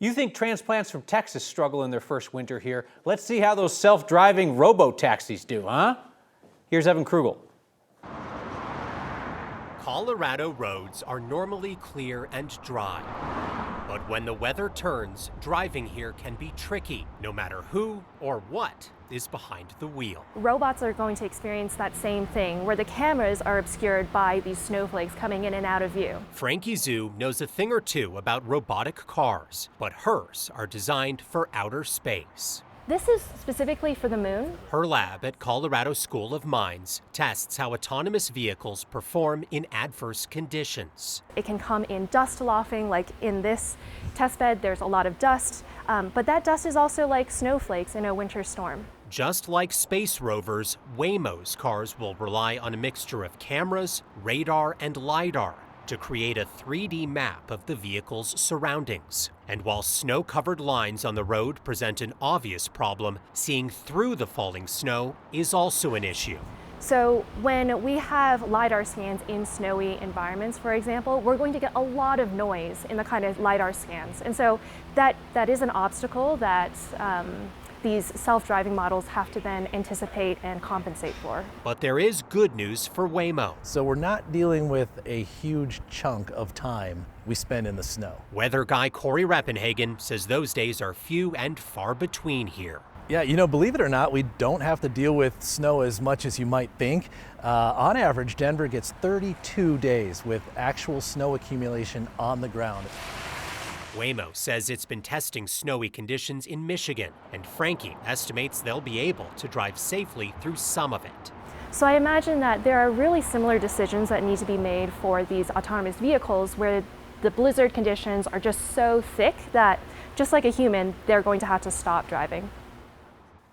You think transplants from Texas struggle in their first winter here? Let's see how those self-driving robo-taxis do, huh? Here's Evan Krugel. Colorado roads are normally clear and dry. But when the weather turns, driving here can be tricky, no matter who or what is behind the wheel. Robots are going to experience that same thing, where the cameras are obscured by these snowflakes coming in and out of view. Frankie Zhu knows a thing or two about robotic cars, but hers are designed for outer space. This is specifically for the moon. Her lab at Colorado School of Mines tests how autonomous vehicles perform in adverse conditions. It can come in dust lofting, like in this test bed, there's a lot of dust, but that dust is also like snowflakes in a winter storm. Just like space rovers, Waymo's cars will rely on a mixture of cameras, radar, and LiDAR to create a 3D map of the vehicle's surroundings. And while snow-covered lines on the road present an obvious problem, seeing through the falling snow is also an issue. So when we have LiDAR scans in snowy environments, for example, we're going to get a lot of noise in the kind of LiDAR scans. And so that is an obstacle that these self-driving models have to then anticipate and compensate for. But there is good news for Waymo. So we're not dealing with a huge chunk of time we spend in the snow. Weather guy Corey Rappenhagen says those days are few and far between here. Yeah, you know, believe it or not, we don't have to deal with snow as much as you might think. On average, Denver gets 32 days with actual snow accumulation on the ground. Waymo says it's been testing snowy conditions in Michigan, and Frankie estimates they'll be able to drive safely through some of it. So I imagine that there are really similar decisions that need to be made for these autonomous vehicles where the blizzard conditions are just so thick that, just like a human, they're going to have to stop driving.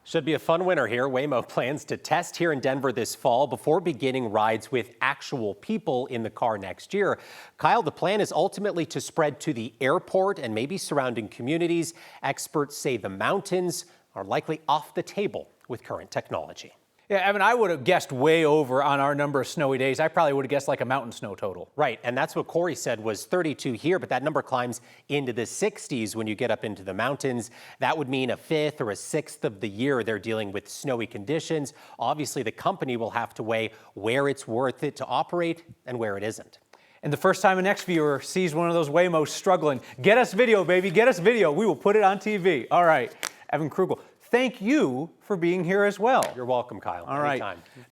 Should be a fun winter here. Waymo plans to test here in Denver this fall before beginning rides with actual people in the car next year. Kyle, the plan is ultimately to spread to the airport and maybe surrounding communities. Experts say the mountains are likely off the table with current technology. Yeah, Evan, I would have guessed way over on our number of snowy days. I probably would have guessed like a mountain snow total. Right, and that's what Corey said was 32 here, but that number climbs into the 60s when you get up into the mountains. That would mean a fifth or a sixth of the year they're dealing with snowy conditions. Obviously, the company will have to weigh where it's worth it to operate and where it isn't. And the first time a next viewer sees one of those Waymos struggling, get us video, baby, get us video. We will put it on TV. All right, Evan Krugel, thank you for being here as well. You're welcome, Kyle. All right. Anytime.